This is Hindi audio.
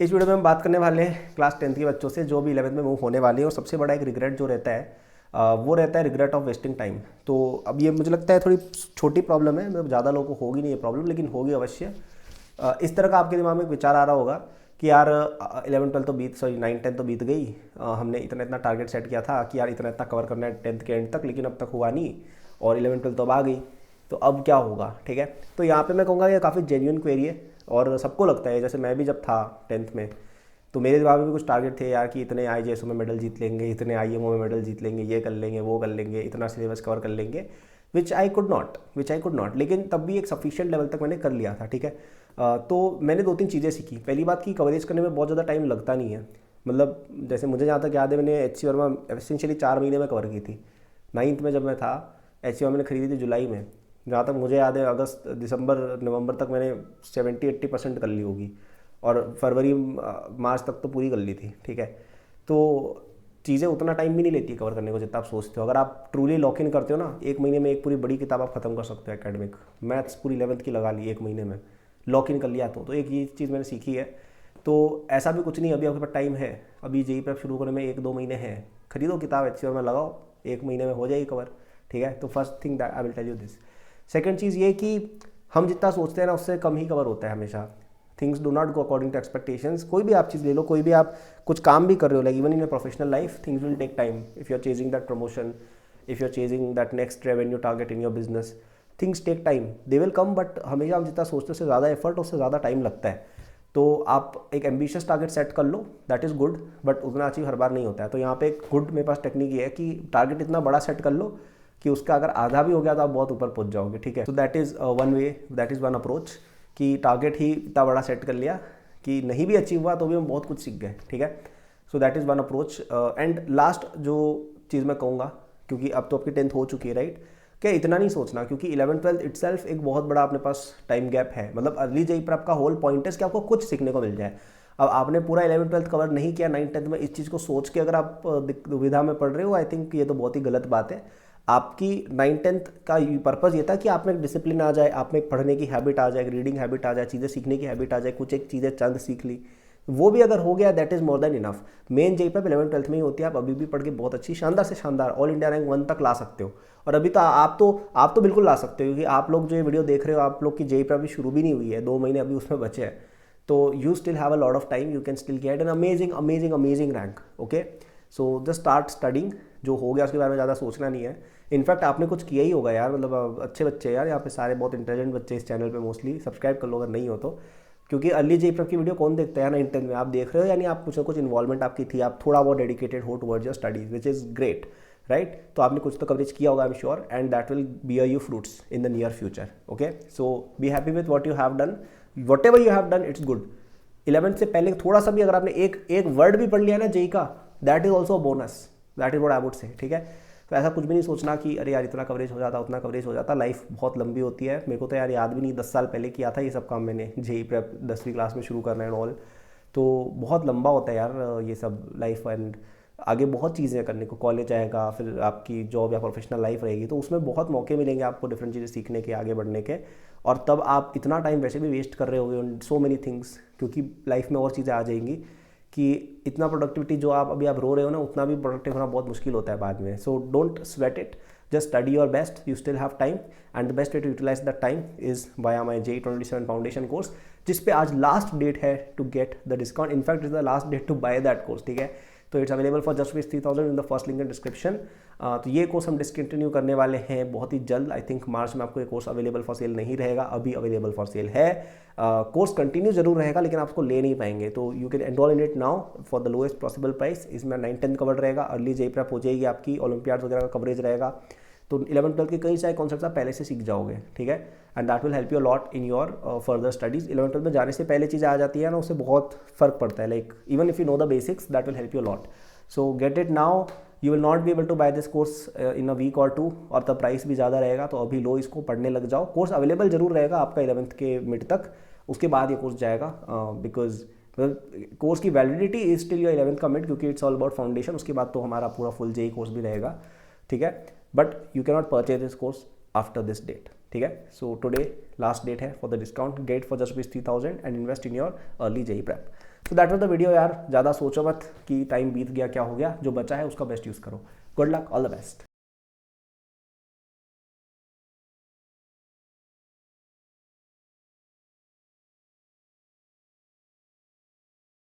इस वीडियो में हम बात करने वाले हैं क्लास 10th के बच्चों से जो भी 11th में मूव होने वाले हैं। और सबसे बड़ा एक रिग्रेट जो रहता है वो रहता है रिग्रेट ऑफ वेस्टिंग टाइम। तो अब ये मुझे लगता है थोड़ी छोटी प्रॉब्लम है, मतलब ज़्यादा लोगों को होगी नहीं ये प्रॉब्लम, लेकिन होगी अवश्य। इस तरह का आपके दिमाग में एक विचार आ रहा होगा कि यार 11 12 तो बीत सॉरी 9 10 तो बीत गई, हमने इतना इतना टारगेट सेट किया था कि यार इतना इतना कवर करना है 10th के एंड तक, लेकिन अब तक हुआ नहीं और 11 12 तो अब आ गई, तो अब क्या होगा। ठीक है, तो यहाँ पे मैं कहूँगा ये काफ़ी जेन्युइन क्वेरी है और सबको लगता है। जैसे मैं भी जब था 10th में तो मेरे दिमाग में भी कुछ टारगेट थे यार कि इतने IJSO में मेडल जीत लेंगे, इतने IMO में मेडल जीत लेंगे, ये कर लेंगे वो कर लेंगे, इतना सिलेबस कवर कर लेंगे, विच आई कुड नॉट। लेकिन तब भी एक सफिशिएंट लेवल तक मैंने कर लिया था। ठीक है, तो मैंने 2 3 चीज़ें सीखी। पहली बात कि कवरेज करने में बहुत ज़्यादा टाइम लगता नहीं है। मतलब जैसे मुझे जहाँ तक याद है मैंने HC वर्मा एसेंशियली 4 महीने में कवर की थी। 9th में जब मैं था HC वर्मा मैंने खरीदी थी जुलाई में, जहाँ तक मुझे याद है अगस्त दिसंबर नवंबर तक मैंने 70 80% कर ली होगी और फरवरी मार्च तक तो पूरी कर ली थी। ठीक है, तो चीज़ें उतना टाइम भी नहीं लेती कवर करने को जितना आप सोचते हो। अगर आप ट्रूली लॉक इन करते हो ना, 1 महीने में एक पूरी बड़ी किताब आप खत्म कर सकते हो। एकेडमिक मैथ्स पूरी 11th की लगा ली 1 महीने में, लॉक इन कर लिया। तो एक ये चीज़ मैंने सीखी है। तो ऐसा भी कुछ नहीं, अभी आपके पास टाइम है, अभी JEE प्रेप शुरू करने में 1 2 महीने हैं। खरीदो किताब HC में लगाओ, 1 महीने में हो जाएगी कवर। ठीक है, तो first thing that I will tell you this. Second चीज़ ये कि हम जितना सोचते हैं ना उससे कम ही कवर होता है हमेशा। Things do not go according to expectations. कोई भी आप चीज़ ले लो, कोई भी आप कुछ काम भी कर रहे हो, like even in professional life things will take time. If you are chasing that promotion, if you are chasing that next revenue target in your business, things take time, they will come. But हमेशा हम जितना सोचते हैं उससे ज़्यादा एफर्ट, उससे ज़्यादा टाइम लगता है। तो आप एक एम्बिशियस टारगेट सेट कर लो, दैट इज़ गुड, बट उतना अचीव हर बार नहीं होता है। तो यहाँ पे एक गुड मेरे पास टेक्निक ये है कि टारगेट इतना बड़ा सेट कर लो कि उसका अगर आधा भी हो गया तो आप बहुत ऊपर पहुँच जाओगे। ठीक है, तो that is one way, that is one approach कि टारगेट ही इतना बड़ा सेट कर लिया कि नहीं भी अचीव हुआ तो भी हम बहुत कुछ सीख गए। ठीक है, so that is one approach. And last जो चीज़ मैं कहूँगा, क्योंकि अब तो आपकी 10th हो चुकी है राइट, क्या इतना नहीं सोचना, क्योंकि 11 12 इटसेल्फ एक बहुत बड़ा अपने पास टाइम गैप है। मतलब अर्ली JEE प्रेप का होल पॉइंट है कि आपको कुछ सीखने को मिल जाए। अब आपने पूरा 11 12 कवर नहीं किया 9 10th में, इस चीज़ को सोच के अगर आप दुविधा में पढ़ रहे हो, आई थिंक ये तो बहुत ही गलत बात है। आपकी 9 10th का पर्पज़ ये था कि आप में एक डिसिप्लिन आ जाए, आप में एक पढ़ने की हैबिट आ जाए, एक रीडिंग हैबिट आ जाए, चीज़ें सीखने की हैबिट आ जाए, कुछ एक चीज़ें चंद सीख ली, वो भी अगर हो गया that is more than enough. Main JEE prep 11 12 में ही होती है। आप अभी भी पढ़ के बहुत अच्छी शानदार से शानदार ऑल इंडिया रैंक 1 तक ला सकते हो। और अभी तो आप तो बिल्कुल ला सकते हो, क्योंकि आप लोग जो ये वीडियो देख रहे हो, आप लोग की JEE प्रेप अभी शुरू भी नहीं हुई है, 2 महीने अभी उसमें बचे हैं। तो you still have a lot of time, you can still get an amazing amazing amazing rank. Okay, so just start studying. जो हो गया उसके बारे में ज़्यादा सोचना नहीं है। इनफैक्ट आपने कुछ किया ही होगा यार, मतलब अच्छे बच्चे यार, यहाँ पे सारे बहुत इंटेलिजेंट बच्चे इस चैनल पे मोस्टली। सब्सक्राइब कर लो अगर नहीं हो तो, क्योंकि अर्ली JEE प्रेप की वीडियो कौन देखता है ना 9 10 में। आप देख रहे हो यानी आप कुछ ना कुछ इन्वॉल्वमेंट आपकी थी, आप थोड़ा बहुत डेडिकेटेड हो towards your studies, which is great right. तो आपने कुछ तो कवरेज किया होगा I am sure, and that will beer you fruits in the near future. Okay, so be happy with what you have done, what ever you have done it's good. 11th से पहले थोड़ा सा भी अगर आपने एक वर्ड भी पढ़ लिया ना JEE का, that is also bonus, that is what I would say. ठीक है, तो ऐसा कुछ भी नहीं सोचना कि अरे यार इतना कवरेज हो जाता उतना कवरेज हो जाता। लाइफ बहुत लंबी होती है। मेरे को तो यार याद भी नहीं, 10 साल पहले किया था ये सब काम मैंने, JEE प्रेप 10वीं क्लास में शुरू करना एंड ऑल। तो बहुत लंबा होता है यार ये सब लाइफ, एंड आगे बहुत चीज़ें करने को, कॉलेज आएगा, फिर आपकी जॉब या प्रोफेशनल लाइफ रहेगी, तो उसमें बहुत मौके मिलेंगे आपको डिफरेंट चीज़ें सीखने के, आगे बढ़ने के। और तब आप इतना टाइम वैसे भी वेस्ट कर रहे होगे ऑन सो मेनी थिंग्स, क्योंकि लाइफ में और चीज़ें आ जाएंगी कि इतना प्रोडक्टिविटी जो आप अभी आप रो रहे हो ना, उतना भी प्रोडक्टिव होना बहुत मुश्किल होता है बाद में। So don't sweat it, just study your best, you still have time, and the best way to utilize that time is via my JEE 27 foundation course, जिस पे आज लास्ट डेट है to get the discount. In fact is the last date to buy that course. ठीक है, तो it's available for just rupees 3000 in the first link in description. तो ये कोर्स हम डिसकंटिन्यू करने वाले हैं बहुत ही जल्द। आई थिंक मार्च में आपको ये कोर्स अवेलेबल फॉर सेल नहीं रहेगा, अभी अवेलेबल फॉर सेल है। कोर्स कंटिन्यू जरूर रहेगा, लेकिन आप उसको ले नहीं पाएंगे। तो you can enrol in it now for the lowest possible price. इसमें 9 10 कवर रहेगा, अर्ली JEE प्रेप हो जाएगी आपकी, ओलंपियाड वगैरह का कवरेज रहेगा। तो 11 12 के कई सारे कॉन्सेप्ट्स आप पहले से सीख जाओगे। ठीक है, and that will help you lot in your further studies. 11 12 में जाने से पहले चीज़ें आ जाती है ना, उससे बहुत फर्क पड़ता है। Like even if you know the basics, that will help you lot. So get it now, you will not be able to buy this course in a week or 2, और तब प्राइस भी ज़्यादा रहेगा। तो अभी लो, इसको पढ़ने लग जाओ। कोर्स अवेलेबल जरूर रहेगा आपका 11th के मिड तक, उसके बाद ये कोर्स जाएगा, बिकॉज कोर्स की validity is still your 11th का मिड, क्योंकि इट्स ऑल अबाउट फाउंडेशन। उसके बाद तो हमारा पूरा फुल JEE कोर्स भी रहेगा। ठीक है, but you can not purchase this course after this date. ठीक है, सो टुडे लास्ट डेट है for the discount, get for just rupees 3000 and invest in your early JEE prep. So that was the video यार, ज़्यादा सोचो मत कि टाइम बीत गया क्या हो गया, जो बचा है उसका बेस्ट यूज़ करो। Good luck, all the best.